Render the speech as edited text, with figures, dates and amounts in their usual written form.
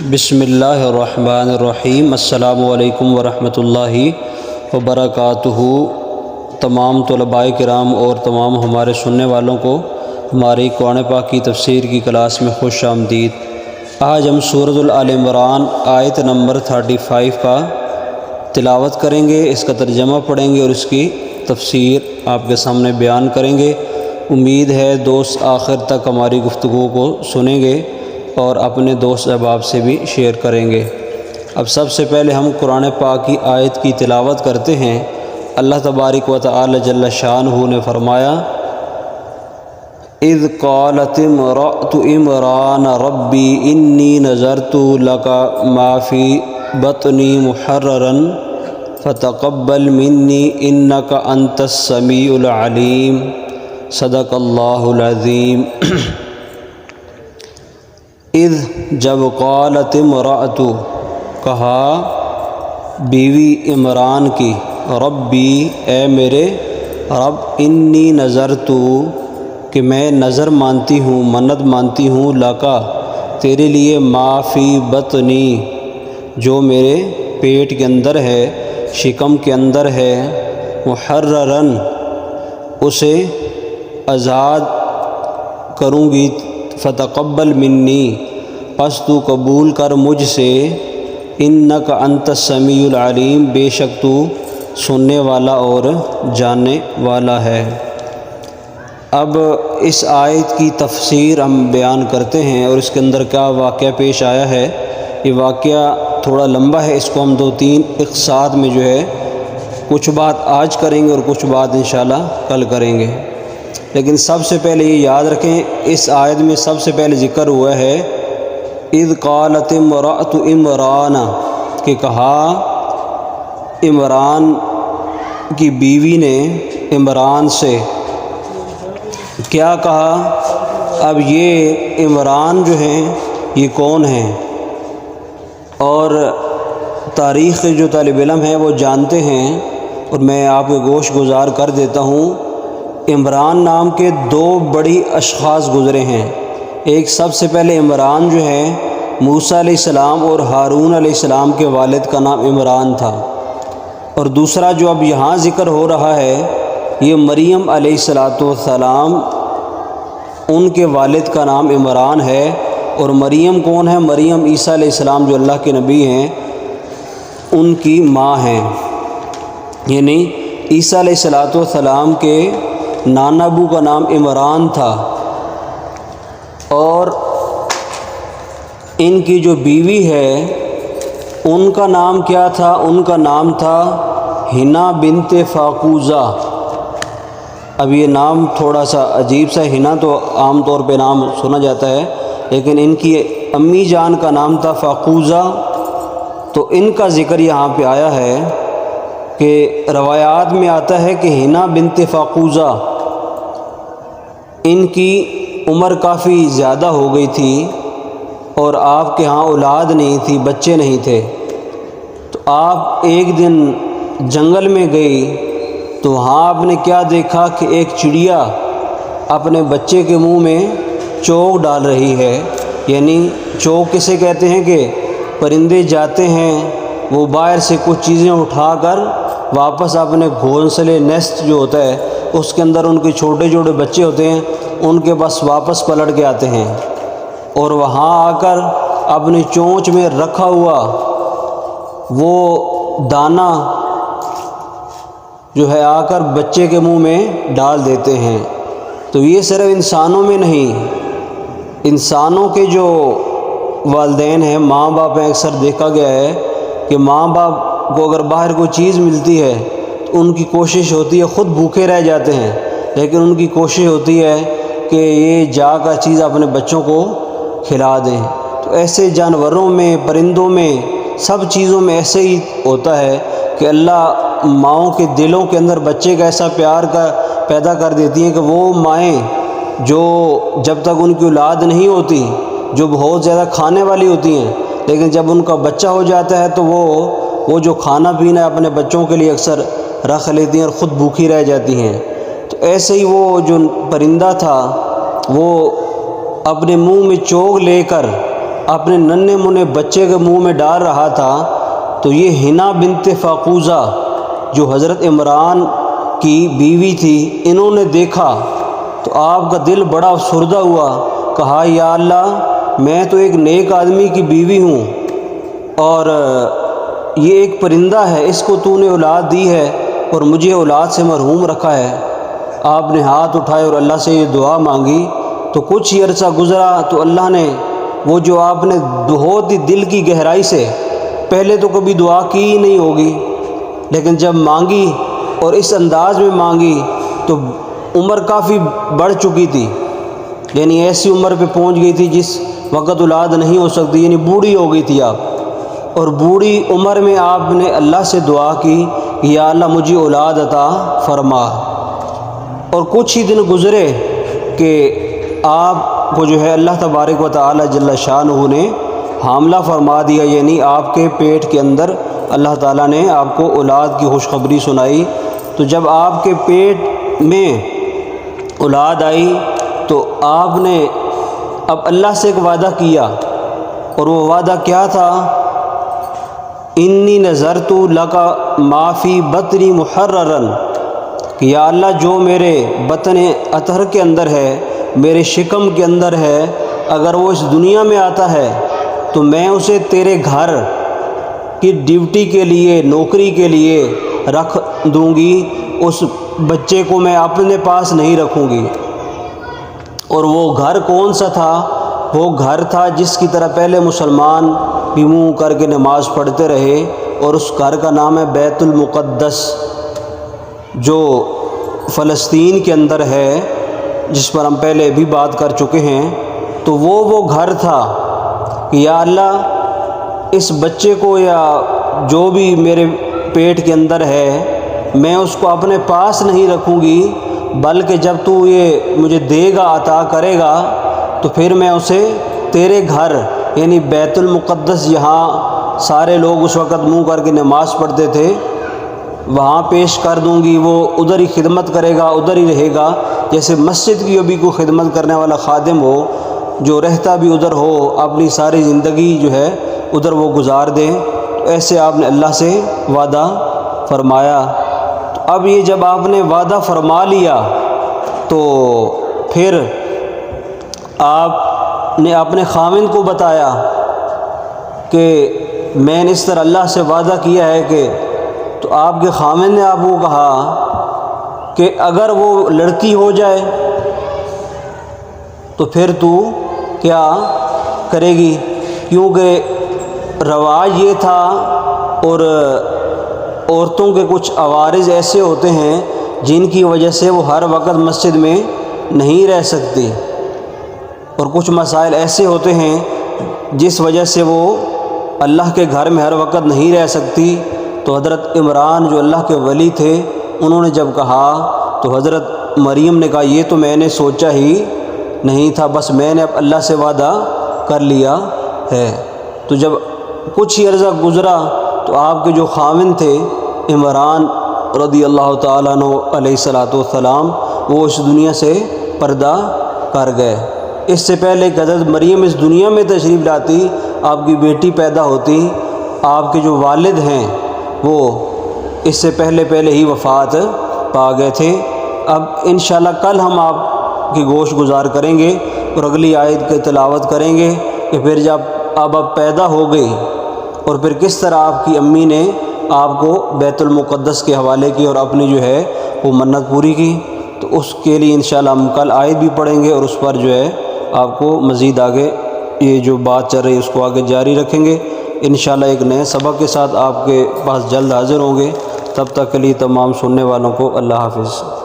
بسم اللہ الرحمن الرحیم۔ السلام علیکم ورحمۃ اللہ وبرکاتہ۔ تمام طلباء کرام اور تمام ہمارے سننے والوں کو ہماری قرآن پاک کی تفسیر کی کلاس میں خوش آمدید۔ آج ہم سورۃ آل عمران آیت نمبر 35 کا تلاوت کریں گے، اس کا ترجمہ پڑھیں گے اور اس کی تفسیر آپ کے سامنے بیان کریں گے۔ امید ہے دوست آخر تک ہماری گفتگو کو سنیں گے اور اپنے دوست احباب سے بھی شیئر کریں گے۔ اب سب سے پہلے ہم قرآن پاک کی آیت کی تلاوت کرتے ہیں۔ اللہ تبارک و تعالی جل شانہ نے فرمایا: اذ قالت امرأۃ عمران ربی انی نذرت لک ما فی بطنی محررا فتقبل منی انک انت السمیع العلیم۔ صدق اللہ العظیم۔ اذ جب قالت امرأۃ کہا بیوی عمران کی، ربی اے میرے رب، انی نذرت کہ میں نظر مانتی ہوں، منت مانتی ہوں، لکا تیرے لیے، ما فی بطنی جو میرے پیٹ کے اندر ہے، شکم کے اندر ہے، محررن اسے آزاد کروں گی، فتقبل منی پس تو قبول کر مجھ سے، انک انت السمیع العلیم بے شک تو سننے والا اور جاننے والا ہے۔ اب اس آیت کی تفسیر ہم بیان کرتے ہیں اور اس کے اندر کیا واقعہ پیش آیا ہے۔ یہ واقعہ تھوڑا لمبا ہے، اس کو ہم 2-3 اقساط میں جو ہے کچھ بات آج کریں گے اور کچھ بات انشاءاللہ کل کریں گے۔ لیکن سب سے پہلے یہ یاد رکھیں، اس آیت میں سب سے پہلے ذکر ہوا ہے اذ قالت امرأۃ عمران، کہ کہا عمران کی بیوی نے عمران سے، کیا کہا؟ اب یہ عمران جو ہیں یہ کون ہیں؟ اور تاریخ کے جو طالب علم ہیں وہ جانتے ہیں، اور میں آپ کو گوش گزار کر دیتا ہوں۔ عمران نام کے 2 بڑی اشخاص گزرے ہیں۔ ایک سب سے پہلے عمران جو ہے موسیٰ علیہ السلام اور ہارون علیہ السلام کے والد کا نام عمران تھا، اور دوسرا جو اب یہاں ذکر ہو رہا ہے یہ مریم علیہ السلام، ان کے والد کا نام عمران ہے۔ اور مریم کون ہے؟ مریم عیسیٰ علیہ السلام جو اللہ کے نبی ہیں ان کی ماں ہیں، یعنی عیسیٰ علیہ السلام کے نانا ابو کا نام عمران تھا، اور ان کی جو بیوی ہے ان کا نام کیا تھا؟ ان کا نام تھا حنا بنت فاقوزہ۔ اب یہ نام تھوڑا سا عجیب سا، حنا تو عام طور پہ نام سنا جاتا ہے، لیکن ان کی امی جان کا نام تھا فاقوزہ۔ تو ان کا ذکر یہاں پہ آیا ہے کہ روایات میں آتا ہے کہ حنا بنت فاقوزہ ان کی عمر کافی زیادہ ہو گئی تھی اور آپ کے ہاں اولاد نہیں تھی، بچے نہیں تھے۔ تو آپ ایک دن جنگل میں گئی تو وہاں آپ نے کیا دیکھا کہ ایک چڑیا اپنے بچے کے منہ میں چوگ ڈال رہی ہے۔ یعنی چوگ کسے کہتے ہیں کہ پرندے جاتے ہیں وہ باہر سے کچھ چیزیں اٹھا کر واپس اپنے گھونسلے نیسٹ جو ہوتا ہے اس کے اندر ان کے چھوٹے چھوٹے بچے ہوتے ہیں، ان کے بس واپس پلٹ کے آتے ہیں، اور وہاں آ کر اپنی چونچ میں رکھا ہوا وہ دانہ جو ہے آ کر بچے کے منہ میں ڈال دیتے ہیں۔ تو یہ صرف انسانوں میں نہیں، انسانوں کے جو والدین ہیں، ماں باپ ہیں، اکثر دیکھا گیا ہے کہ ماں باپ کو اگر باہر کوئی چیز ملتی ہے تو ان کی کوشش ہوتی ہے، خود بھوکے رہ جاتے ہیں لیکن ان کی کوشش ہوتی ہے کہ یہ جا کر چیز اپنے بچوں کو کھلا دیں۔ تو ایسے جانوروں میں، پرندوں میں، سب چیزوں میں ایسے ہی ہوتا ہے کہ اللہ ماؤں کے دلوں کے اندر بچے کا ایسا پیار کا پیدا کر دیتی ہیں کہ وہ مائیں جو جب تک ان کی اولاد نہیں ہوتی، جو بہت زیادہ کھانے والی ہوتی ہیں، لیکن جب ان کا بچہ ہو جاتا ہے تو وہ جو کھانا پینا اپنے بچوں کے لیے اکثر رکھ لیتی ہیں اور خود بھوکی رہ جاتی ہیں۔ تو ایسے ہی وہ جو پرندہ تھا وہ اپنے منہ میں چوگ لے کر اپنے ننھے منھے بچے کے منہ میں ڈال رہا تھا تو یہ حنا بنت فاقوزہ جو حضرت عمران کی بیوی تھی، انہوں نے دیکھا تو آپ کا دل بڑا افسردہ ہوا۔ کہا یا اللہ، میں تو ایک نیک آدمی کی بیوی ہوں اور یہ ایک پرندہ ہے، اس کو تو نے اولاد دی ہے اور مجھے اولاد سے محروم رکھا ہے۔ آپ نے ہاتھ اٹھائے اور اللہ سے یہ دعا مانگی تو کچھ ہی عرصہ گزرا تو اللہ نے وہ جو آپ نے بہت ہی دل کی گہرائی سے، پہلے تو کبھی دعا کی ہی نہیں ہوگی، لیکن جب مانگی اور اس انداز میں مانگی تو عمر کافی بڑھ چکی تھی، یعنی ایسی عمر پہ پہنچ گئی تھی جس وقت اولاد نہیں ہو سکتی، یعنی بوڑھی ہو گئی تھی آپ، اور بوڑھی عمر میں آپ نے اللہ سے دعا کی یا اللہ مجھے اولاد عطا فرما۔ اور کچھ ہی دن گزرے کہ آپ کو جو ہے اللہ تبارک و تعالی جل شانہ نے حاملہ فرما دیا، یعنی آپ کے پیٹ کے اندر اللہ تعالیٰ نے آپ کو اولاد کی خوشخبری سنائی۔ تو جب آپ کے پیٹ میں اولاد آئی تو آپ نے اب اللہ سے ایک وعدہ کیا، اور وہ وعدہ کیا تھا؟ انی نذرت لک ما فی بطنی محررا، کہ یا اللہ جو میرے بطن اطہر کے اندر ہے، میرے شکم کے اندر ہے، اگر وہ اس دنیا میں آتا ہے تو میں اسے تیرے گھر کی ڈیوٹی کے لیے، نوکری کے لیے رکھ دوں گی، اس بچے کو میں اپنے پاس نہیں رکھوں گی۔ اور وہ گھر کون سا تھا؟ وہ گھر تھا جس کی طرح پہلے مسلمان بھی منہ کر کے نماز پڑھتے رہے، اور اس گھر کا نام ہے بیت المقدس، جو فلسطین کے اندر ہے، جس پر ہم پہلے بھی بات کر چکے ہیں۔ تو وہ گھر تھا کہ یا اللہ اس بچے کو یا جو بھی میرے پیٹ کے اندر ہے میں اس کو اپنے پاس نہیں رکھوں گی، بلکہ جب تو یہ مجھے دے گا، عطا کرے گا، تو پھر میں اسے تیرے گھر یعنی بیت المقدس، جہاں سارے لوگ اس وقت منہ کر کے نماز پڑھتے تھے، وہاں پیش کر دوں گی۔ وہ ادھر ہی خدمت کرے گا، ادھر ہی رہے گا، جیسے مسجد کی بھی کوئی خدمت کرنے والا خادم ہو جو رہتا بھی ادھر ہو، اپنی ساری زندگی جو ہے ادھر وہ گزار دیں۔ تو ایسے آپ نے اللہ سے وعدہ فرمایا۔ تو اب یہ جب آپ نے وعدہ فرما لیا تو پھر آپ نے اپنے خاوند کو بتایا کہ میں نے اس طرح اللہ سے وعدہ کیا ہے کہ، تو آپ کے خاوند نے آپ کو کہا کہ اگر وہ لڑکی ہو جائے تو پھر تو کیا کرے گی؟ کیونکہ رواج یہ تھا، اور عورتوں کے کچھ عوارض ایسے ہوتے ہیں جن کی وجہ سے وہ ہر وقت مسجد میں نہیں رہ سکتی، اور کچھ مسائل ایسے ہوتے ہیں جس وجہ سے وہ اللہ کے گھر میں ہر وقت نہیں رہ سکتی۔ تو حضرت عمران جو اللہ کے ولی تھے، انہوں نے جب کہا تو حضرت مریم نے کہا یہ تو میں نے سوچا ہی نہیں تھا، بس میں نے اب اللہ سے وعدہ کر لیا ہے۔ تو جب کچھ ہی عرصہ گزرا تو آپ کے جو خاوند تھے عمران رضی اللہ تعالیٰ عنہ علیہ الصلوۃ والسلام، وہ اس دنیا سے پردہ کر گئے۔ اس سے پہلے کہ حضرت مریم اس دنیا میں تشریف لاتی، آپ کی بیٹی پیدا ہوتی، آپ کے جو والد ہیں وہ اس سے پہلے ہی وفات پا گئے تھے۔ اب انشاءاللہ کل ہم آپ کی گوش گزار کریں گے اور اگلی آیت کی تلاوت کریں گے کہ پھر جب اب پیدا ہو گئی اور پھر کس طرح آپ کی امی نے آپ کو بیت المقدس کے حوالے کی اور اپنی جو ہے وہ منت پوری کی۔ تو اس کے لیے انشاءاللہ ہم کل آیت بھی پڑھیں گے اور اس پر جو ہے آپ کو مزید آگے یہ جو بات چل رہی ہے اس کو آگے جاری رکھیں گے۔ انشاءاللہ ایک نئے سبق کے ساتھ آپ کے پاس جلد حاضر ہوں گے۔ تب تک کے لیے تمام سننے والوں کو اللہ حافظ۔